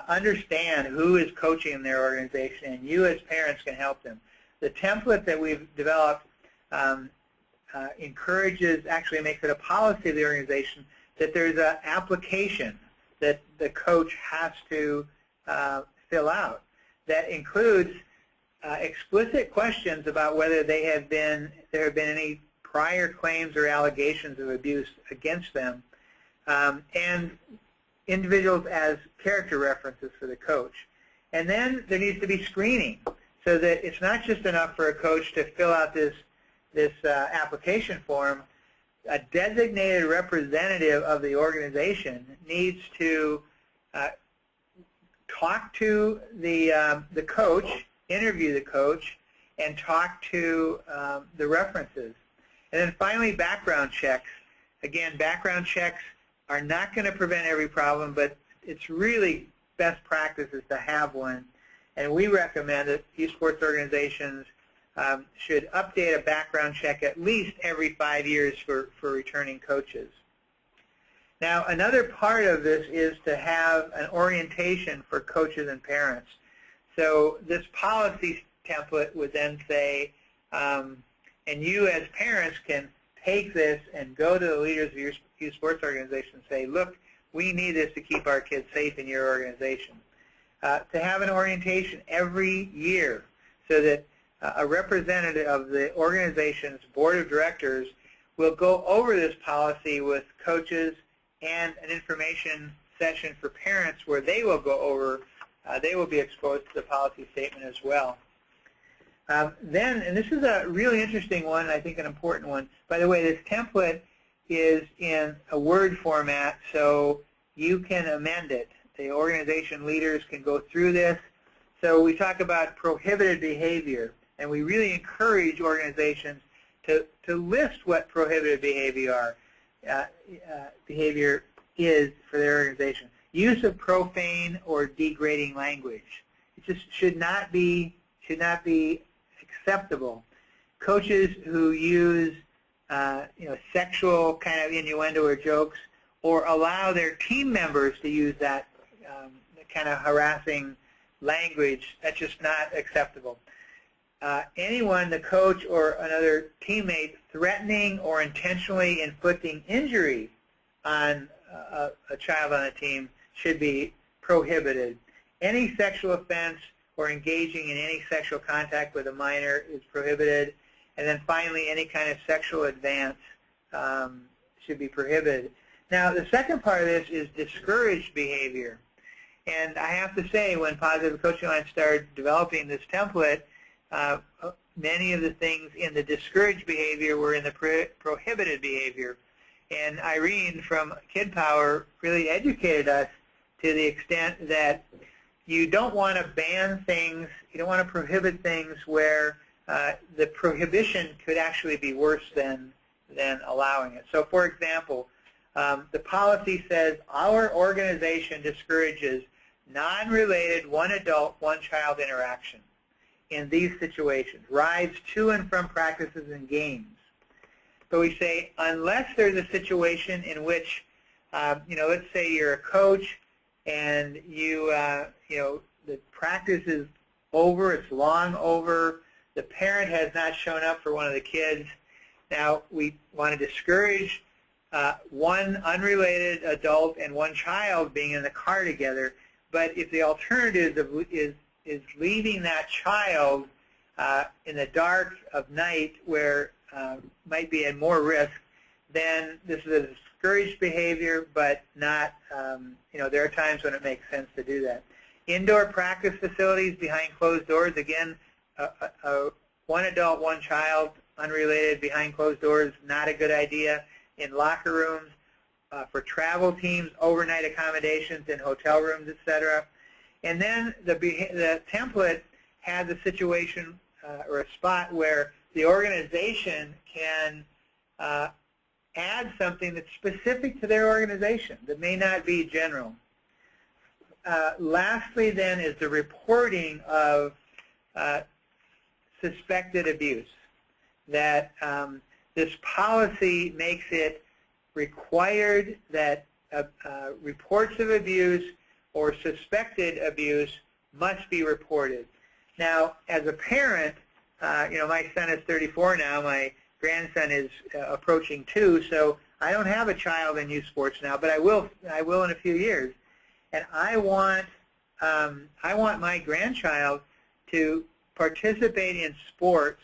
understand who is coaching in their organization, and you as parents can help them. The template that we've developed encourages, actually makes it a policy of the organization that there's an application that the coach has to fill out that includes explicit questions about whether there have been any prior claims or allegations of abuse against them, and individuals as character references for the coach. And then there needs to be screening so that it's not just enough for a coach to fill out this application form. A designated representative of the organization needs to talk to the coach, interview the coach, and talk to the references. And then finally, background checks. Again, background checks are not going to prevent every problem, but it's really best practices to have one. And we recommend that youth sports organizations should update a background check at least every 5 years for returning coaches. Now, another part of this is to have an orientation for coaches and parents. So this policy template would then say, and you as parents can take this and go to the leaders of your youth sports organization and say, look, we need this to keep our kids safe in your organization. To have an orientation every year so that a representative of the organization's board of directors will go over this policy with coaches, and an information session for parents where they will go over, they will be exposed to the policy statement as well. Then, and this is a really interesting one, and I think an important one. By the way, this template is in a Word format, so you can amend it. The organization leaders can go through this. So we talk about prohibited behavior, and we really encourage organizations to list what prohibited behavior is for their organization. Use of profane or degrading language. It just should not be acceptable. Coaches who use sexual kind of innuendo or jokes, or allow their team members to use that kind of harassing language, that's just not acceptable. Anyone, the coach or another teammate, threatening or intentionally inflicting injury on a child on a team should be prohibited. Any sexual offense or engaging in any sexual contact with a minor is prohibited. And then finally, any kind of sexual advance should be prohibited. Now, the second part of this is discouraged behavior. And I have to say, when Positive Coaching Alliance started developing this template, many of the things in the discouraged behavior were in the prohibited behavior. And Irene from Kidpower really educated us to the extent that you don't want to ban things, you don't want to prohibit things where the prohibition could actually be worse than allowing it. So, for example, the policy says our organization discourages non-related one adult, one child interaction in these situations, rides to and from practices and games. So we say, unless there's a situation in which, let's say you're a coach and the practice is over, it's long over, the parent has not shown up for one of the kids. Now, we want to discourage one unrelated adult and one child being in the car together, but if the alternative is leaving that child in the dark of night where might be at more risk, then this is a discouraged behavior, but not, there are times when it makes sense to do that. Indoor practice facilities behind closed doors, again, one adult, one child, unrelated, behind closed doors, not a good idea. In locker rooms, for travel teams, overnight accommodations in hotel rooms, etc. And then the template has a situation or a spot where the organization can add something that's specific to their organization that may not be general. Lastly, then, is the reporting of suspected abuse. That this policy makes it required that reports of abuse or suspected abuse must be reported. Now, as a parent, my son is 34 now. My grandson is approaching 2, so I don't have a child in youth sports now, but I will in a few years. And I want my grandchild to participate in sports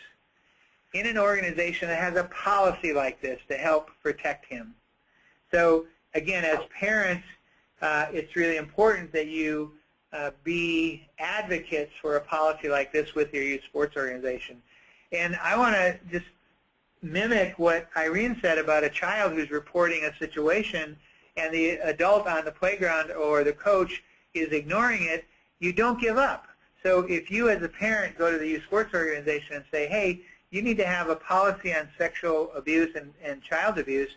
in an organization that has a policy like this to help protect him. So again, as parents, it's really important that you be advocates for a policy like this with your youth sports organization. And I want to just mimic what Irene said about a child who's reporting a situation and the adult on the playground or the coach is ignoring it. You don't give up. So if you as a parent go to the youth sports organization and say, hey, you need to have a policy on sexual abuse and child abuse,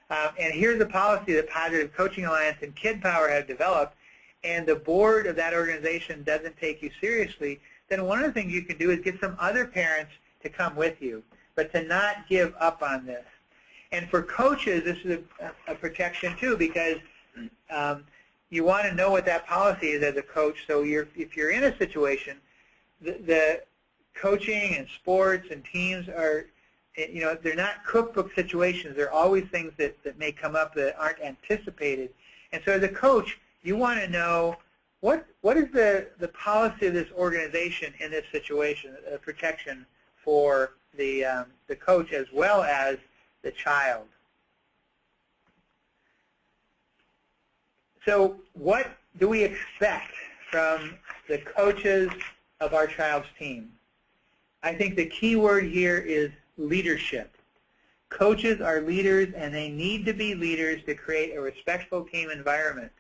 and here's a policy that Positive Coaching Alliance and Kidpower have developed, and the board of that organization doesn't take you seriously, then one of the things you can do is get some other parents to come with you, but to not give up on this. And for coaches, this is a protection too, because you want to know what that policy is as a coach. So if you're in a situation, the coaching and sports and teams are, they're not cookbook situations. They're always things that may come up that aren't anticipated. And so as a coach, you want to know what is the policy of this organization in this situation, protection for the coach as well as the child. So what do we expect from the coaches of our child's team? I think the key word here is leadership. Coaches are leaders, and they need to be leaders to create a respectful team environment.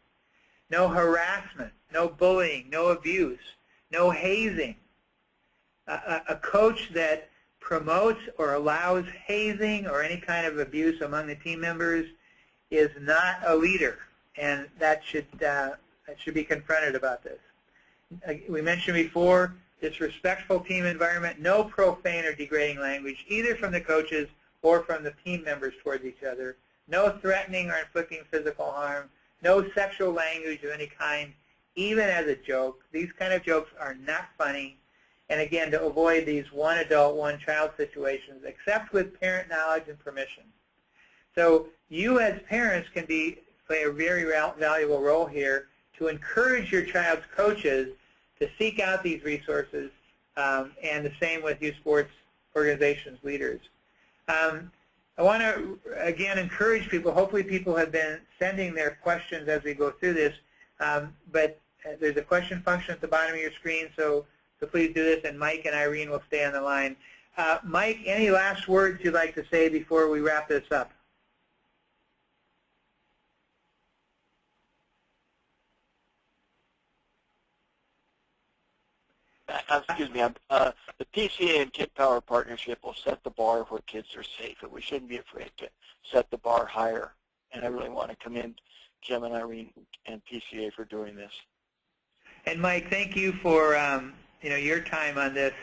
No harassment, no bullying, no abuse, no hazing. A coach that promotes or allows hazing or any kind of abuse among the team members is not a leader, and that should be confronted about this. We mentioned before, this respectful team environment, no profane or degrading language, either from the coaches or from the team members towards each other, no threatening or inflicting physical harm, no sexual language of any kind, even as a joke. These kind of jokes are not funny. And again, to avoid these one adult, one child situations, except with parent knowledge and permission. So you as parents can play a very valuable role here to encourage your child's coaches to seek out these resources, and the same with youth sports organizations leaders. I want to, again, encourage people. Hopefully people have been sending their questions as we go through this, but there's a question function at the bottom of your screen, so please do this, and Mike and Irene will stay on the line. Mike, any last words you'd like to say before we wrap this up? Excuse me. The PCA and Kidpower partnership will set the bar where kids are safe, and we shouldn't be afraid to set the bar higher. And I really want to commend Jim and Irene and PCA for doing this. And Mike, thank you for your time on this.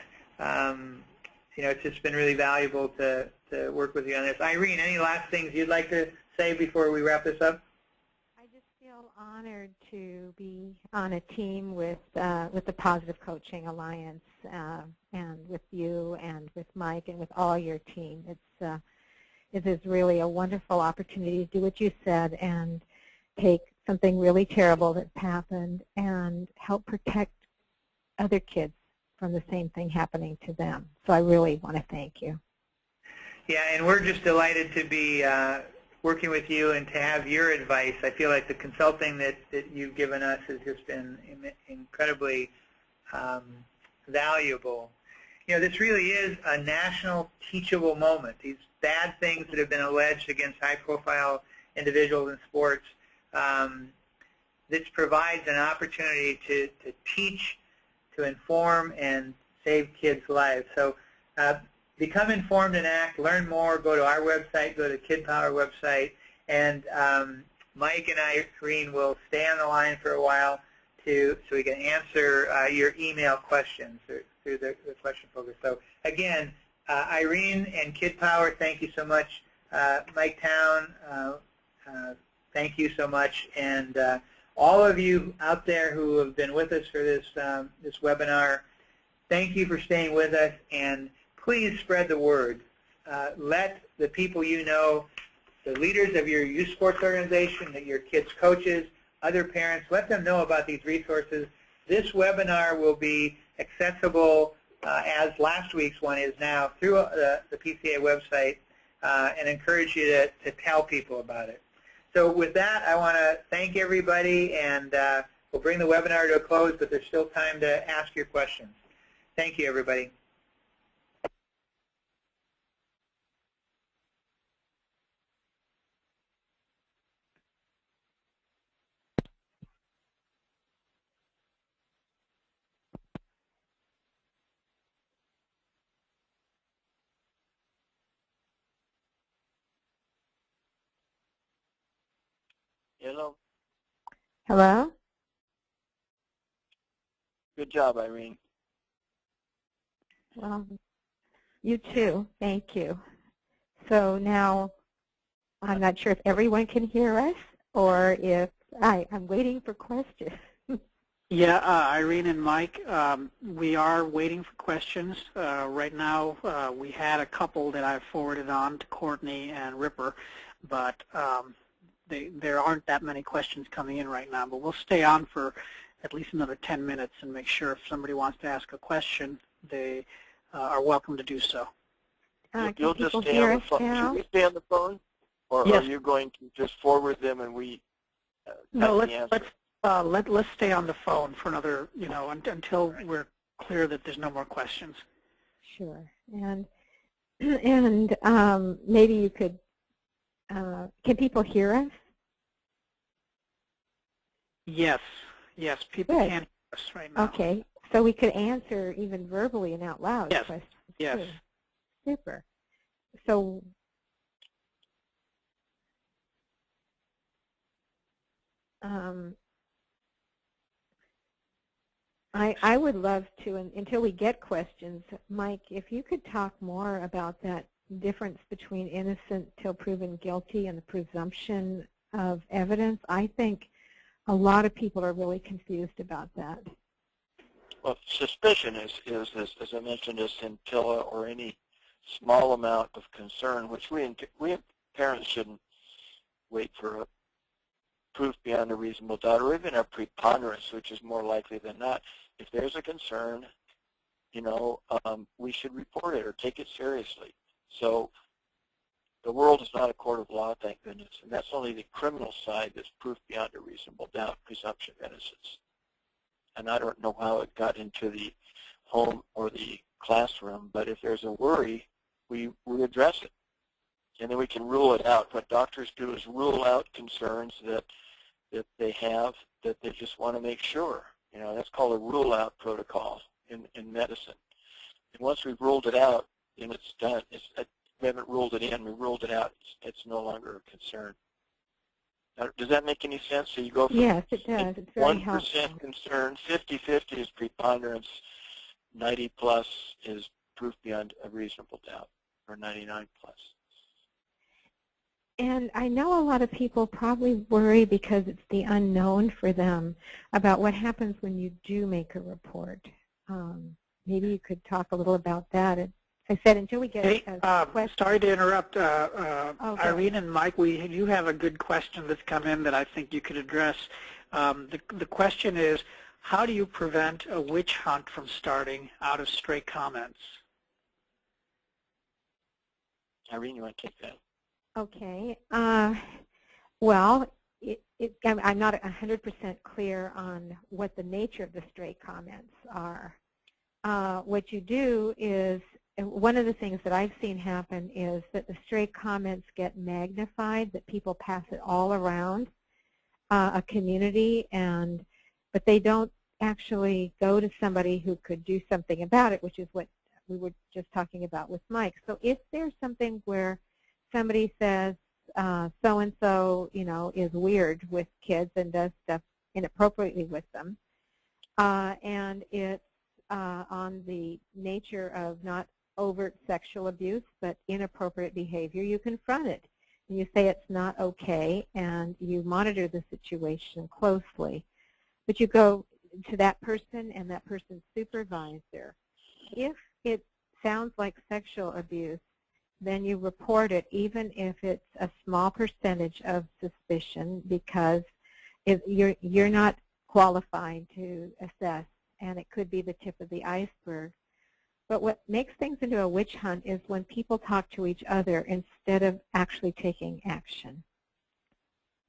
It's just been really valuable to work with you on this. Irene, any last things you'd like to say before we wrap this up? I just feel honored to be on a team with the Positive Coaching Alliance, and with you and with Mike and with all your team. It is really a wonderful opportunity to do what you said and take something really terrible that's happened and help protect other kids from the same thing happening to them. So I really want to thank you. Yeah, and we're just delighted to be working with you and to have your advice. I feel like the consulting that you've given us has just been incredibly valuable. You know, this really is a national teachable moment. These bad things that have been alleged against high-profile individuals in sports, this provides an opportunity to teach, to inform, and save kids' lives. So become informed and act. Learn more. Go to our website. Go to Kidpower website. And Mike and Irene will stay on the line for a while so we can answer your email questions through the question focus. So again, Irene and Kidpower, thank you so much. Mike Town, thank you so much. And all of you out there who have been with us for this webinar, thank you for staying with us, and please spread the word. Let the people you know, the leaders of your youth sports organization, your kids' coaches, other parents, let them know about these resources. This webinar will be accessible as last week's one is now through the PCA website, and encourage you to tell people about it. So with that, I want to thank everybody, and we'll bring the webinar to a close, but there's still time to ask your questions. Thank you, everybody. Hello. Hello? Good job, Irene. Well, you too. Thank you. So now I'm not sure if everyone can hear us or if I'm waiting for questions. Yeah, Irene and Mike, we are waiting for questions. Right now, we had a couple that I forwarded on to Courtney and Ripper, but there aren't that many questions coming in right now. But we'll stay on for at least another 10 minutes and make sure if somebody wants to ask a question, they are welcome to do so. You'll just stay on the phone. Should we stay on the phone, or yes. Are you going to just forward them and we No, let's stay on the phone for another, until we're clear that there's no more questions. Sure. And maybe you could, can people hear us? Yes, people Good. can hear us right now. Okay, so we could answer even verbally and out loud questions. Yes. Too. Super. So I would love to, until we get questions, Mike, if you could talk more about that difference between innocent till proven guilty and the presumption of evidence. I think a lot of people are really confused about that. Well, suspicion is as I mentioned, a scintilla or any small amount of concern, which we parents shouldn't wait for a proof beyond a reasonable doubt, or even a preponderance, which is more likely than not. If there's a concern, we should report it or take it seriously. So the world is not a court of law, thank goodness, and that's only the criminal side that's proof beyond a reasonable doubt, presumption of innocence. And I don't know how it got into the home or the classroom, but if there's a worry, we address it. And then we can rule it out. What doctors do is rule out concerns that they have, that they just want to make sure. That's called a rule-out protocol in medicine. And once we've ruled it out, then it's done. We haven't ruled it in, we ruled it out. It's no longer a concern. Now, does that make any sense? So you go from yes, it does. It's very 1% helpful. concern, 50-50 is preponderance, 90 plus is proof beyond a reasonable doubt, or 99 plus. And I know a lot of people probably worry because it's the unknown for them about what happens when you do make a report. Maybe you could talk a little about that. As I said, until we get a question. Sorry to interrupt, Irene and Mike. You have a good question that's come in that I think you could address. The question is, how do you prevent a witch hunt from starting out of stray comments? Irene, you want to take that? Okay. Well, I'm not 100% clear on what the nature of the stray comments are. What you do is, one of the things that I've seen happen is that the stray comments get magnified, that people pass it all around a community, but they don't actually go to somebody who could do something about it, which is what we were just talking about with Mike. So if there's something where somebody says so-and-so, is weird with kids and does stuff inappropriately with them, and it's on the nature of not overt sexual abuse but inappropriate behavior, you confront it. And you say it's not okay, and you monitor the situation closely. But you go to that person and that person's supervisor. If it sounds like sexual abuse, then you report it, even if it's a small percentage of suspicion, because you're not qualified to assess, and it could be the tip of the iceberg. But what makes things into a witch hunt is when people talk to each other instead of actually taking action.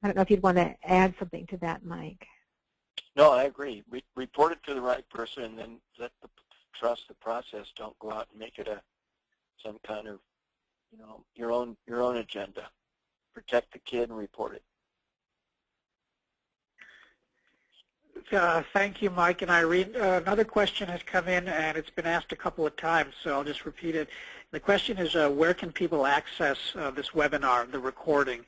I don't know if you'd want to add something to that, Mike. No, I agree. We report it to the right person, and then trust the process. Don't go out and make it some kind of your own agenda. Protect the kid and report it. Thank you, Mike and Irene. Another question has come in, and it's been asked a couple of times, so I'll just repeat it. The question is, where can people access this webinar, the recording?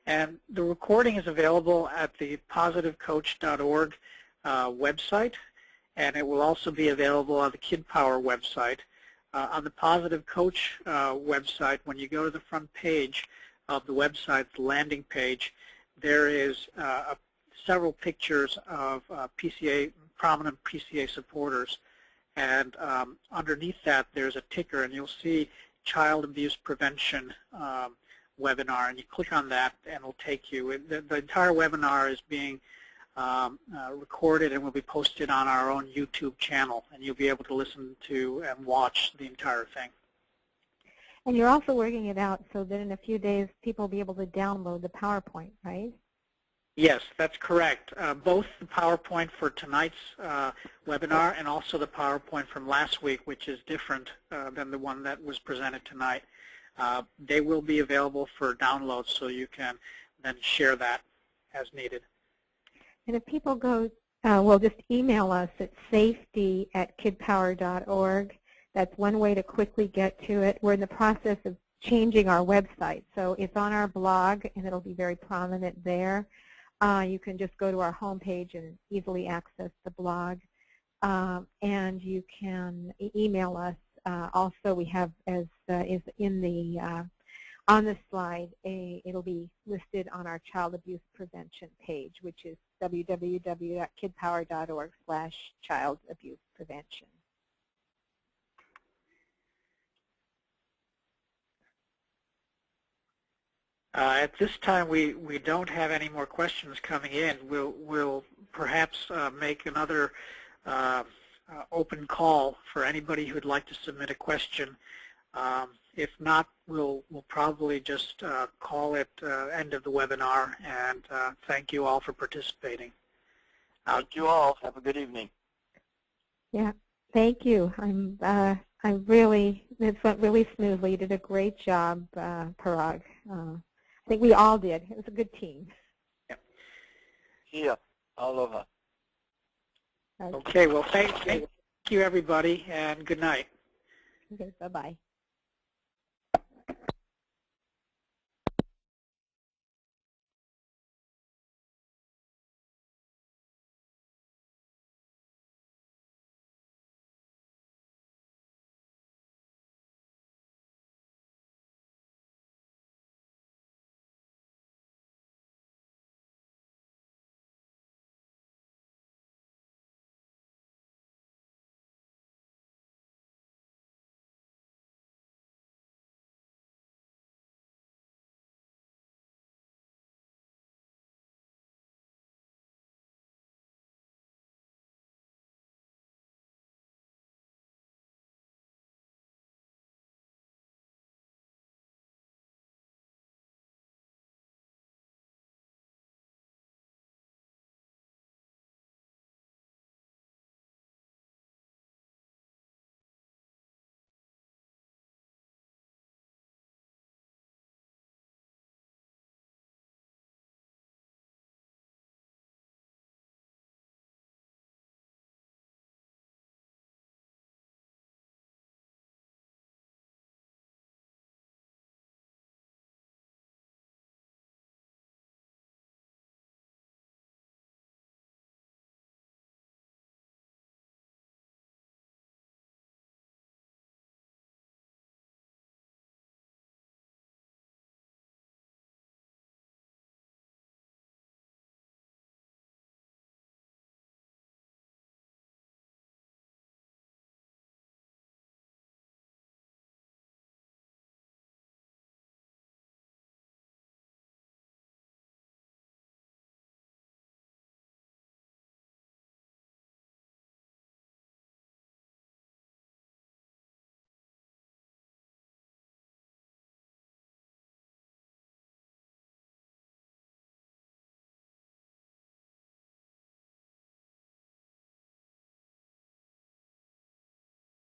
And the recording is available at the positivecoach.org website, and it will also be available on the Kidpower website. On the Positive Coach website, when you go to the front page of the website, the landing page, there is several pictures of prominent PCA supporters, and underneath that there's a ticker, and you'll see Child Abuse Prevention webinar, and you click on that and it'll take you. The entire webinar is being recorded and will be posted on our own YouTube channel, and you'll be able to listen to and watch the entire thing. And you're also working it out so that in a few days people will be able to download the PowerPoint, right? Yes, that's correct. Both the PowerPoint for tonight's webinar and also the PowerPoint from last week, which is different than the one that was presented tonight. They will be available for download, so you can then share that as needed. And if people go, well, just email us at safety@kidpower.org. That's one way to quickly get to it. We're in the process of changing our website, so it's on our blog, and it'll be very prominent there. You can just go to our homepage and easily access the blog, and you can email us. Also, we have, as is in the on the slide, it'll be listed on our child abuse prevention page, which is www.kidpower.org/child-abuse-prevention. At this time, we don't have any more questions coming in. We'll perhaps make another open call for anybody who'd like to submit a question. If not, we'll probably just call it end of the webinar, and thank you all for participating. Thank you all. Have a good evening. Yeah, thank you. This went really smoothly. You did a great job, Parag. I think we all did. It was a good team. Yep. Yeah, aloha. Okay, well, thank you everybody, and good night. Okay, bye-bye.